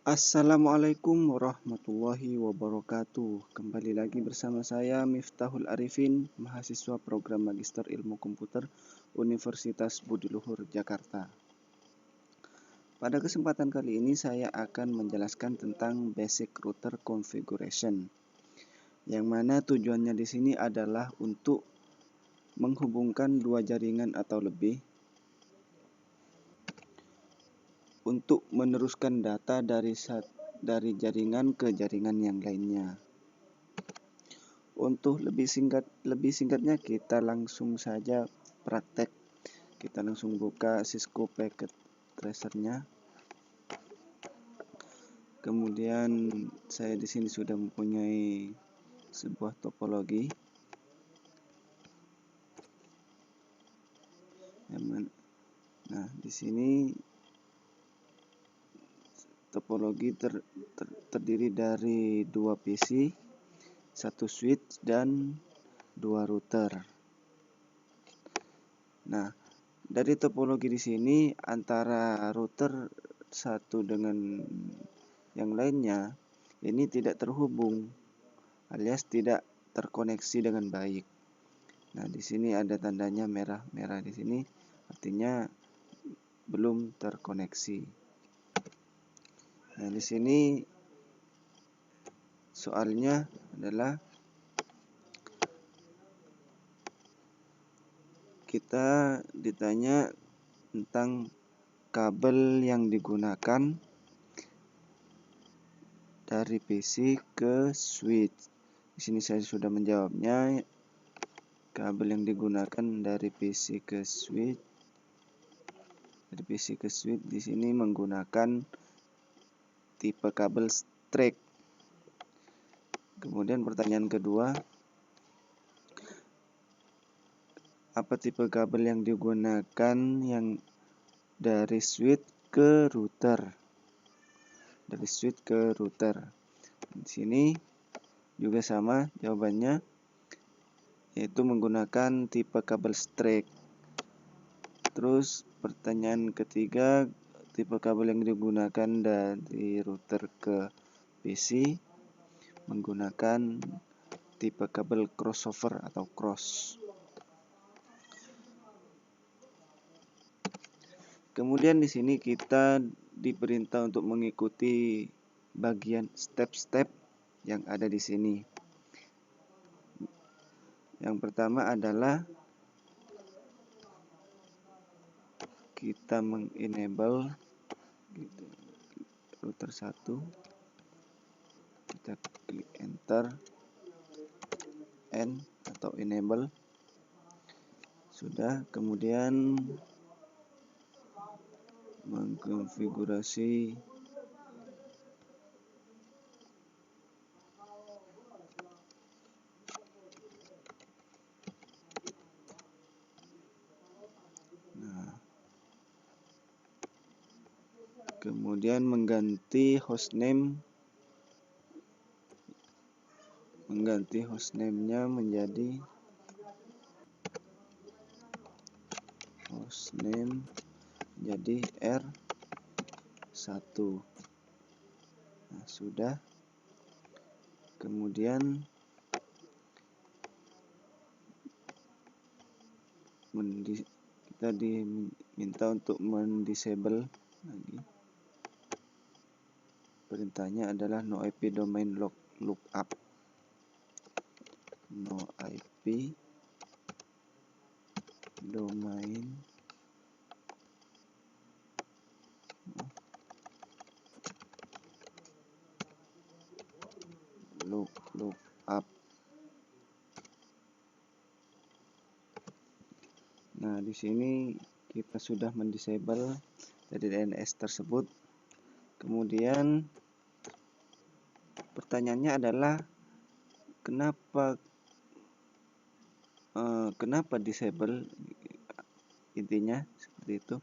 Assalamualaikum warahmatullahi wabarakatuh. Kembali lagi bersama saya Miftahul Arifin, mahasiswa program Magister Ilmu Komputer Universitas Budi Luhur, Jakarta. Pada kesempatan kali ini saya akan menjelaskan tentang basic router configuration, yang mana tujuannya di sini adalah untuk menghubungkan dua jaringan atau lebih untuk meneruskan data dari jaringan ke jaringan yang lainnya. Untuk lebih singkatnya kita langsung saja praktek. Kita langsung buka Cisco Packet Tracer-nya. Kemudian saya di sini sudah mempunyai sebuah topologi. Nah, di sini topologi terdiri dari dua PC, satu switch dan dua router. Nah, dari topologi di sini antara router satu dengan yang lainnya ini tidak terhubung alias tidak terkoneksi dengan baik. Nah, di sini ada tandanya merah-merah di sini, artinya belum terkoneksi. Nah, di sini soalnya adalah kita ditanya tentang kabel yang digunakan dari PC ke switch. Di sini saya sudah menjawabnya. Kabel yang digunakan dari PC ke switch. Dari PC ke switch di sini menggunakan tipe kabel straight. Kemudian pertanyaan kedua, apa tipe kabel yang digunakan yang dari switch ke router? Dari switch ke router. Di sini juga sama jawabannya, yaitu menggunakan tipe kabel straight. Terus pertanyaan ketiga, tipe kabel yang digunakan dari router ke PC menggunakan tipe kabel crossover atau cross. Kemudian di sini kita diperintah untuk mengikuti bagian step-step yang ada di sini. Yang pertama adalah kita mengenable router 1. Kita klik enter, N atau enable. Sudah, kemudian mengkonfigurasi kemudian mengganti hostname-nya menjadi R1. Nah, sudah. Kemudian kita diminta untuk mendisable lagi. Perintahnya adalah no IP domain lookup. No IP domain lookup. Nah, di sini kita sudah mendisable dari DNS tersebut. Kemudian pertanyaannya adalah kenapa disable, intinya seperti itu,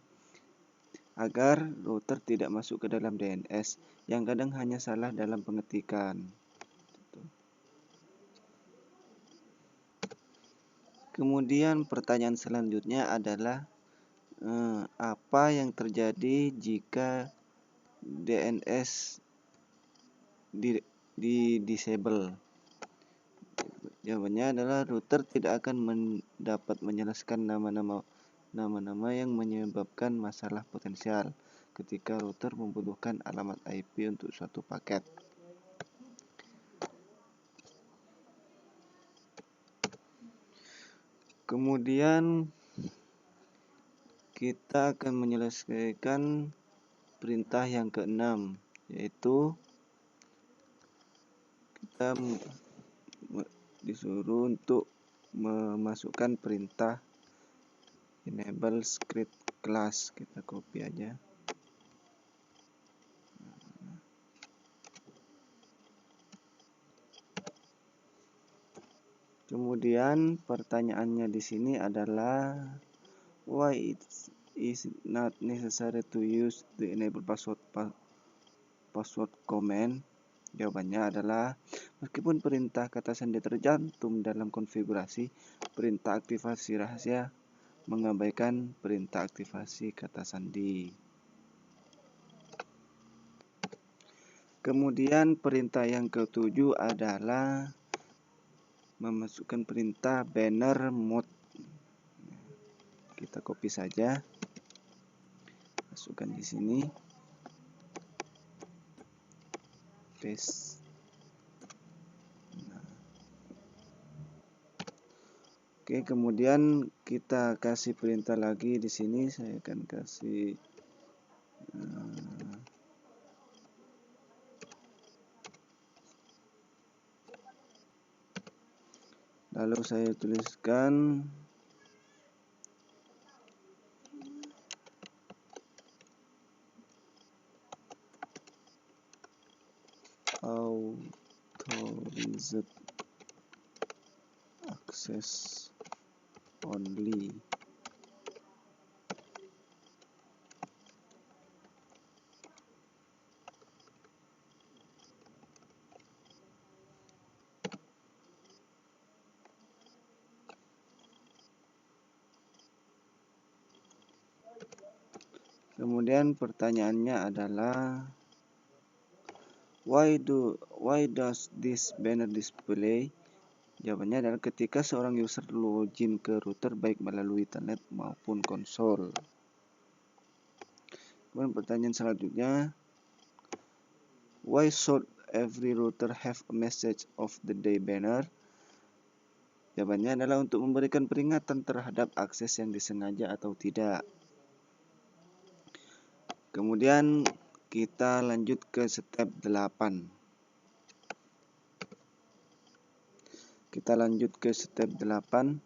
agar router tidak masuk ke dalam DNS yang kadang hanya salah dalam pengetikan. Kemudian pertanyaan selanjutnya adalah apa yang terjadi jika DNS disable. Jawabannya adalah router tidak akan dapat menjelaskan nama-nama yang menyebabkan masalah potensial ketika router membutuhkan alamat IP untuk suatu paket. Kemudian kita akan menyelesaikan perintah yang keenam, yaitu kita disuruh untuk memasukkan perintah enable script class. Kita copy aja. Kemudian pertanyaannya di sini adalah why it is not necessary to use the enable password command. Jawabannya adalah meskipun perintah kata sandi tercantum dalam konfigurasi, perintah aktivasi rahasia mengabaikan perintah aktivasi kata sandi. Kemudian perintah yang ketujuh adalah memasukkan perintah banner mode. Kita copy saja, masukkan di sini, paste. Oke, kemudian kita kasih perintah lagi di sini. Saya akan kasih lalu saya tuliskan authorized access only. Kemudian pertanyaannya adalah why does this banner display? Jawabannya adalah ketika seorang user login ke router baik melalui internet maupun konsol. Kemudian pertanyaan selanjutnya, why should every router have a message of the day banner? Jawabannya adalah untuk memberikan peringatan terhadap akses yang disengaja atau tidak. Kemudian kita lanjut ke step 8. Kita lanjut ke step 8.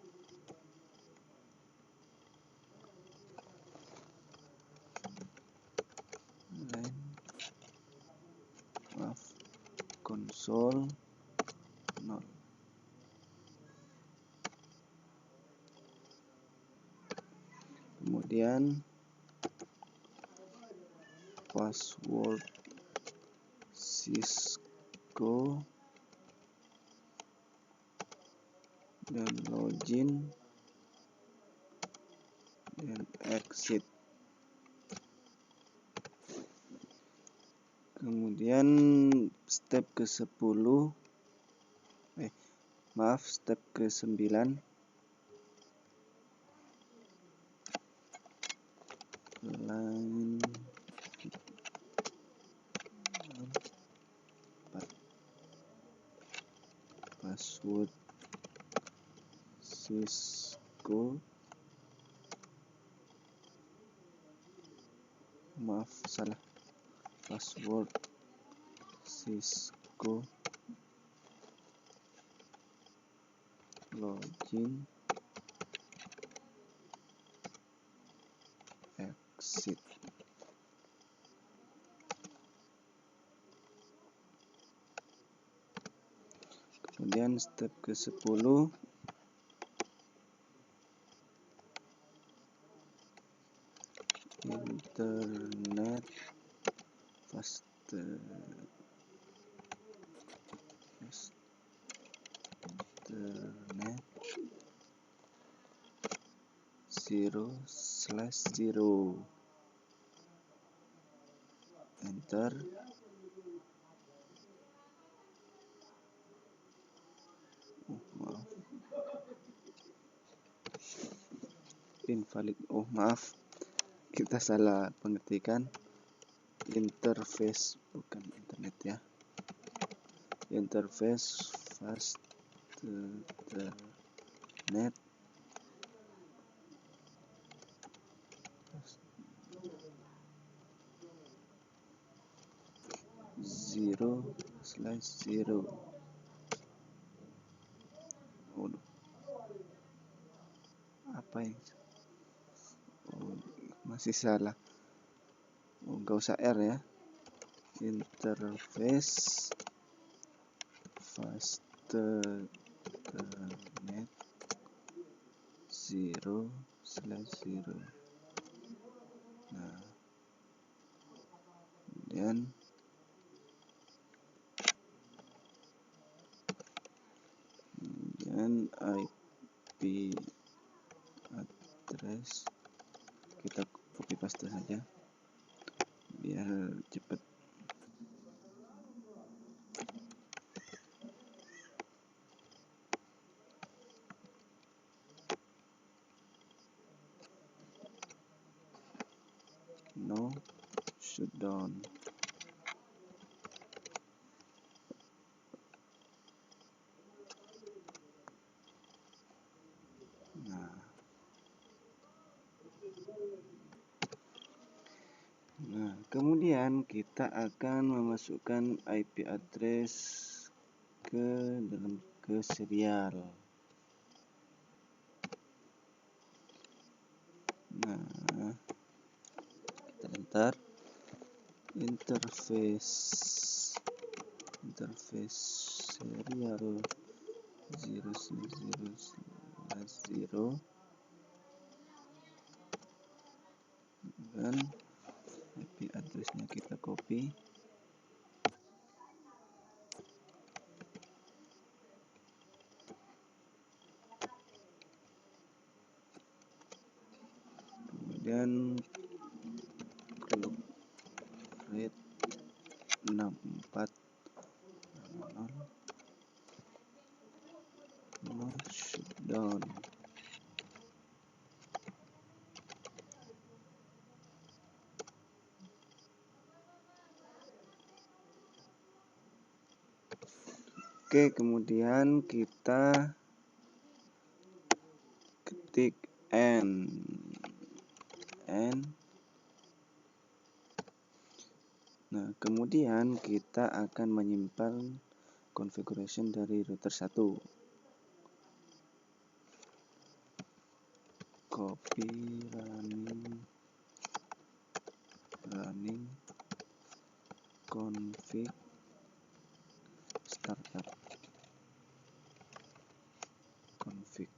Konsol 0. Kemudian password Cisco dan login dan exit. Kemudian step ke-10, step ke-9. Line password Cisco, password Cisco login exit. Kemudian step ke-10, internet faster internet 0/0. Enter. invalid. Oh maaf, kita salah pengetikkan. Interface bukan internet ya. Interface fast net 0/0. Apa yang masih salah? Gak usah R ya. Interface fast net 0/0. Nah, kemudian IP address kita copy paste saja biar cepat. No shutdown. Nah, kemudian kita akan memasukkan IP address ke serial. Nah, kita enter interface serial 0/0/0 dan IP addressnya kita copy. Kemudian clock rate 6400 shutdown. Oke, kemudian kita ketik n. Nah, kemudian kita akan menyimpan configuration dari router 1. Copy running config startup config.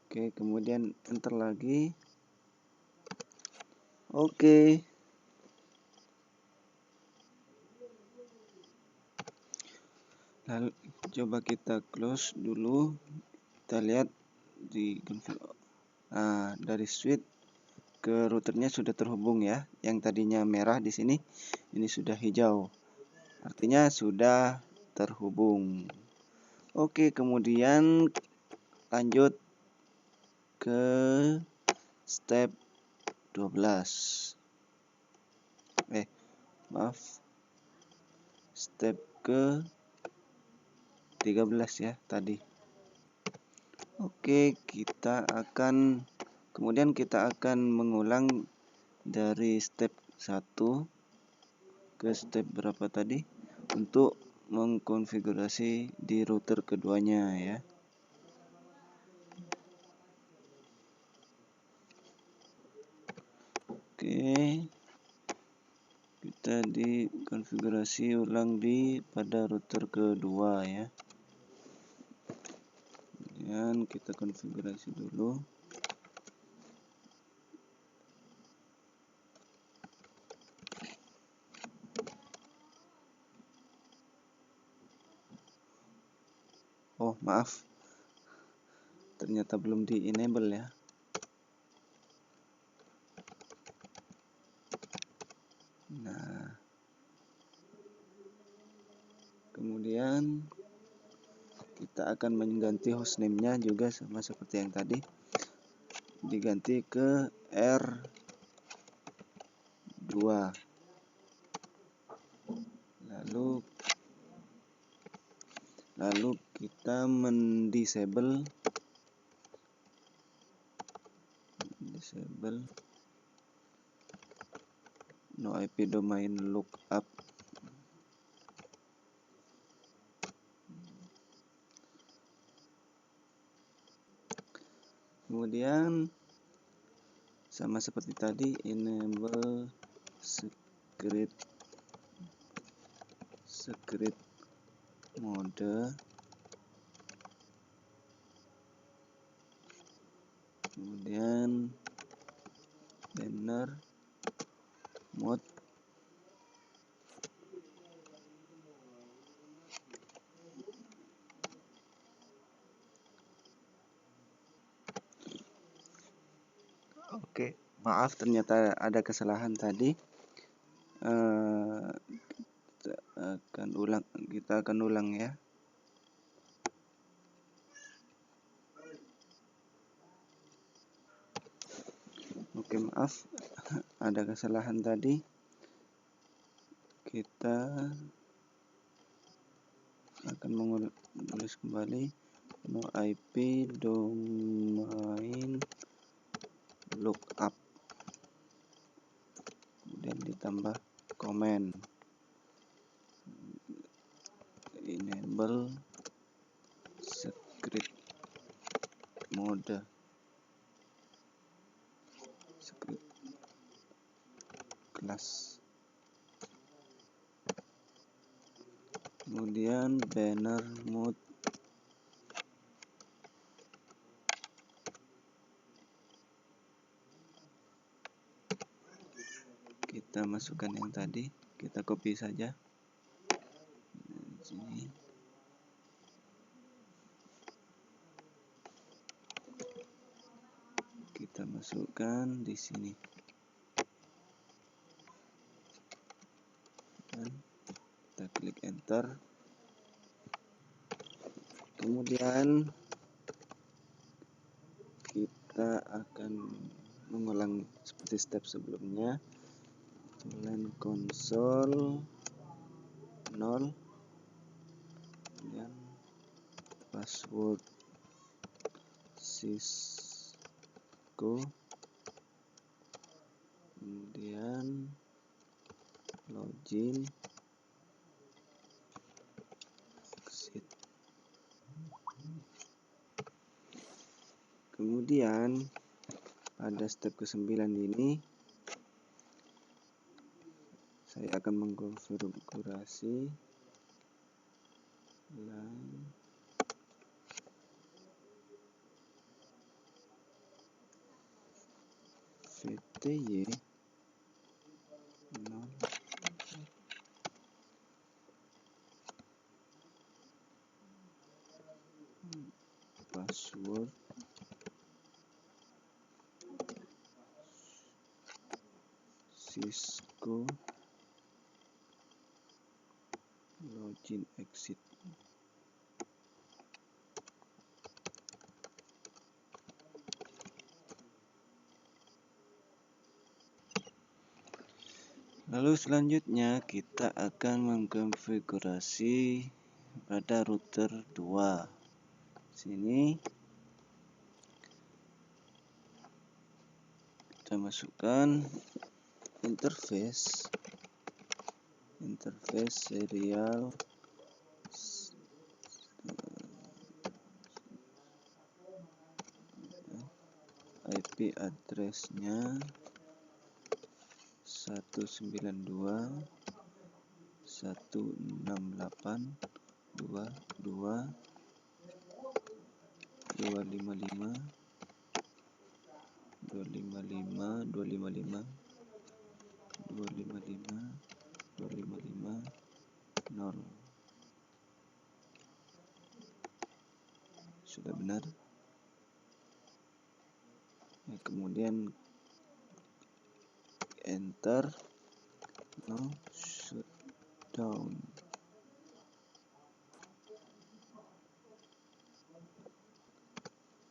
Oke, kemudian enter lagi. Oke. Lalu coba kita close dulu. Kita lihat di dari switch ke routernya sudah terhubung ya. Yang tadinya merah di sini ini sudah hijau. Artinya sudah terhubung. Oke, kemudian lanjut ke step 12. Step ke 13 ya tadi. Oke, kemudian kita akan mengulang dari step 1 ke step berapa tadi untuk mengkonfigurasi di router keduanya ya. Oke, kita dikonfigurasi ulang pada router kedua ya. Dan kita konfigurasi dulu. Oh maaf, ternyata belum di enable ya. Nah, kita akan mengganti hostname-nya juga sama seperti yang tadi, diganti ke R2. Lalu kita mendisable no IP domain lookup. Kemudian sama seperti tadi, enable secret mode, kemudian banner mode, oke, maaf ternyata ada kesalahan tadi. Kita akan ulang ya. Oke, maaf ada kesalahan tadi. Kita akan menulis kembali no IP domain lookup, kemudian ditambah komen enable secret mode, secret class, kemudian banner mode, kita masukkan yang tadi, kita copy saja di sini. Kita masukkan di sini dan kita klik enter. Kemudian kita akan mengulang seperti step sebelumnya. Line console 0, kemudian password Cisco, kemudian login exit. Kemudian pada step ke-9 ini saya akan mengkonfigurasi line VTY 0, password Cisco, login exit. Lalu selanjutnya kita akan mengkonfigurasi pada router 2. Sini kita masukkan interface serial IP address-nya 192.168.255.255.255.255.0. Sudah benar. Ya, kemudian enter, no shutdown.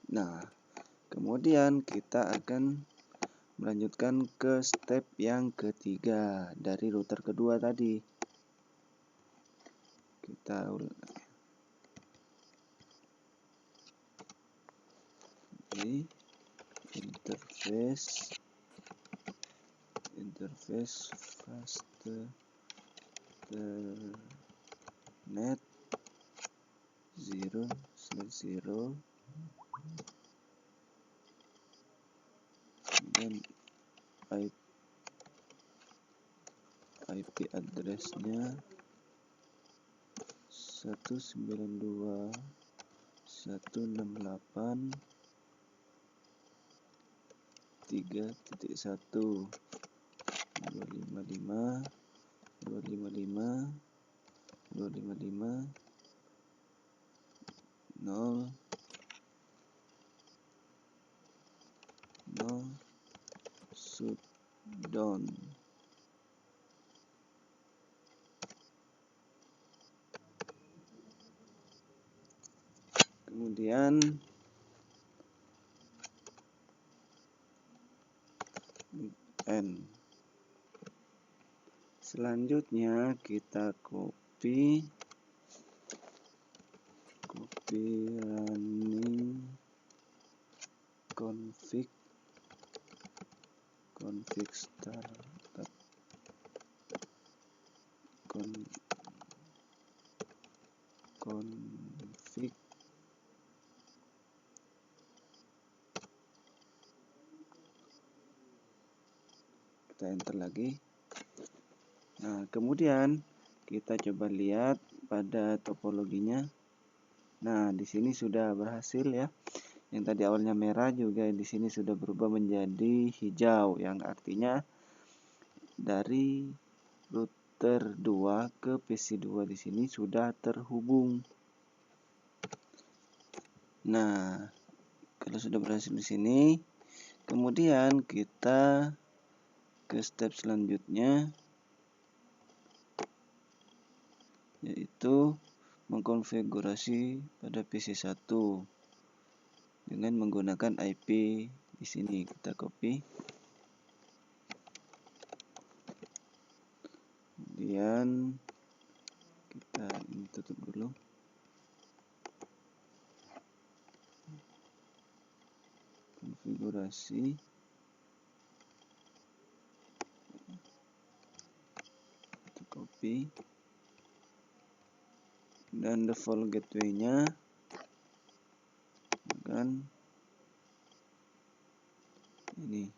Nah, kemudian kita akan melanjutkan ke step yang ketiga dari router kedua tadi. Kita ulangi interface fastnet 0/0 dan IP address-nya 192.168.3.1 255 255 255 0 0 shutdown. Kemudian N. Selanjutnya kita copy running config startup config kita enter lagi. Nah, kemudian kita coba lihat pada topologinya. Nah, di sini sudah berhasil ya. Yang tadi awalnya merah juga di sini sudah berubah menjadi hijau, yang artinya dari router 2 ke PC 2 di sini sudah terhubung. Nah, kalau sudah berhasil di sini, kemudian kita ke step selanjutnya, yaitu mengkonfigurasi pada PC 1 dengan menggunakan IP di sini. Kita copy, kemudian kita ini tutup dulu. Konfigurasi, kita copy, dan default gateway-nya kan ini.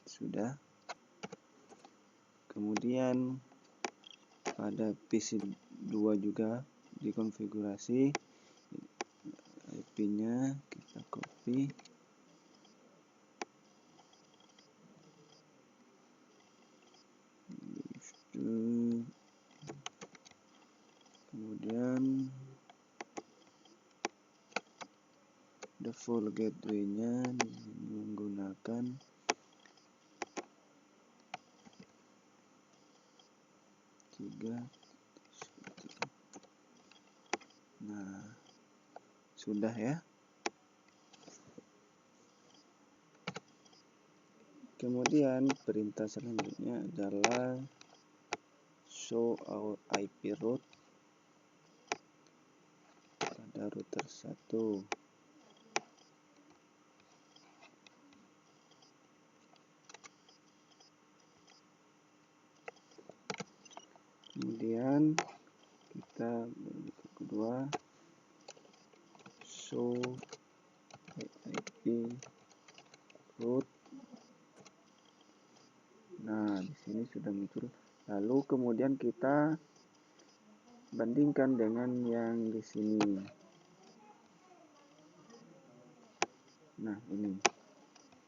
Sudah. Kemudian pada PC 2 juga dikonfigurasi, IP-nya kita copy, kemudian default gateway-nya menggunakan tiga. Nah, sudah ya. Kemudian perintah selanjutnya adalah show our IP route pada router 1. Kemudian kita kedua show IP route. Nah, di sini sudah muncul. Lalu kemudian kita bandingkan dengan yang di sini. Nah, ini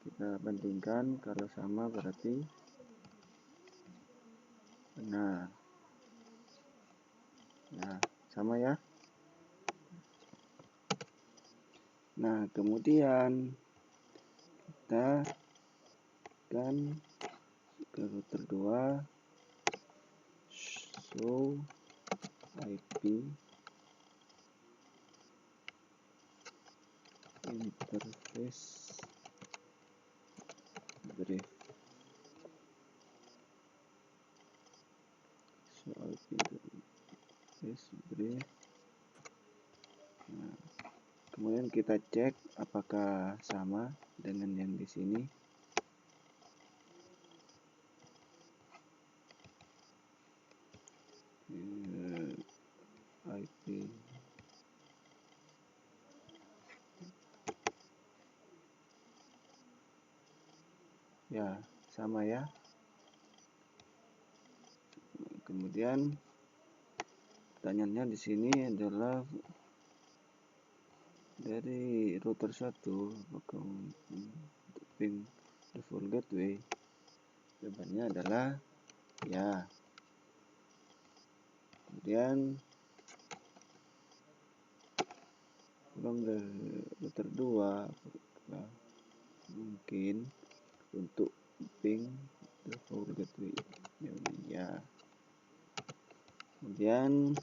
kita bandingkan, kalau sama berarti benar. Nah, sama ya. Nah, kemudian kita akan ke router 2, show IP interface brief. Show IP interface brief. Nah, kemudian kita cek apakah sama dengan yang di sini. IP ya sama ya. Kemudian pertanyaannya di sini adalah dari router 1 apakah untuk ping default gateway. Jawabannya adalah ya. Kemudian from the router 2 mungkin untuk ping default gateway ya. Kemudian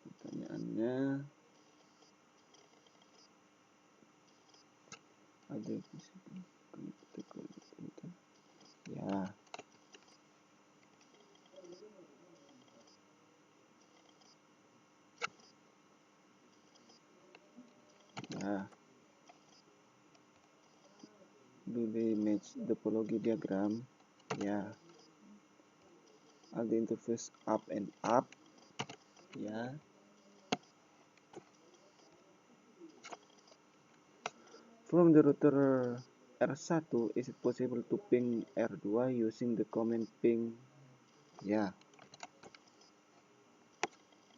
pertanyaannya ada ya. Ya. Do they match the topology diagram? Ya. Are the interface up and up? Ya. From the router R1, is it possible to ping R2 using the command ping? Ya.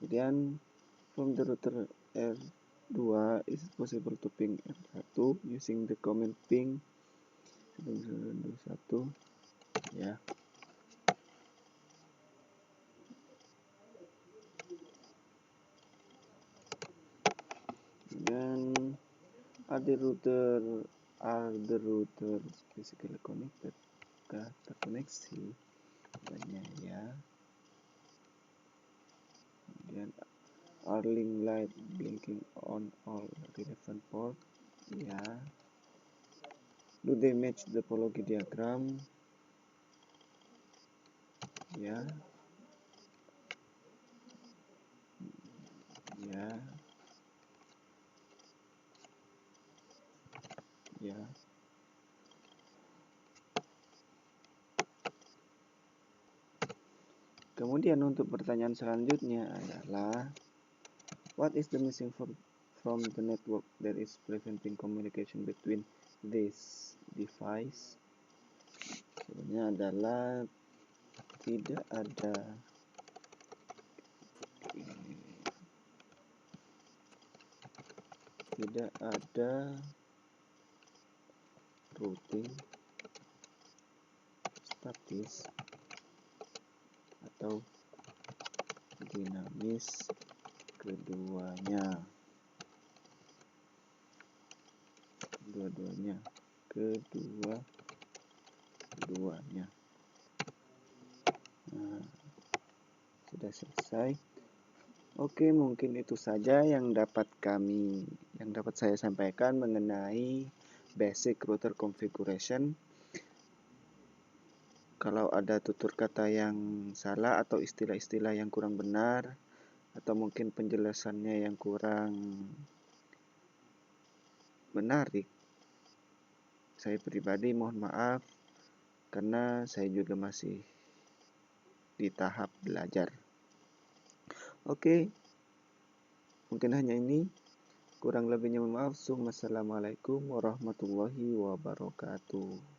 Kemudian from the router R2, is it possible to ping R1 using the command ping? 1, ya. Kemudian are the routers physically connected? Terkoneksi? Banyak ya. Kemudian are link light blinking on all relevant port? Ya. Do they match the topology diagram? Ya. Ya. Ya. Kemudian untuk pertanyaan selanjutnya adalah what is the missing from the network that is preventing communication between this device? Sebenarnya adalah tidak ada routing statis atau dinamis keduanya. Nah, sudah selesai. Oke, mungkin itu saja yang dapat saya sampaikan mengenai basic router configuration. Kalau ada tutur kata yang salah atau istilah-istilah yang kurang benar atau mungkin penjelasannya yang kurang menarik, saya pribadi mohon maaf karena saya juga masih di tahap belajar. Oke, mungkin hanya ini. Kurang lebihnya mohon maaf. Assalamualaikum warahmatullahi wabarakatuh.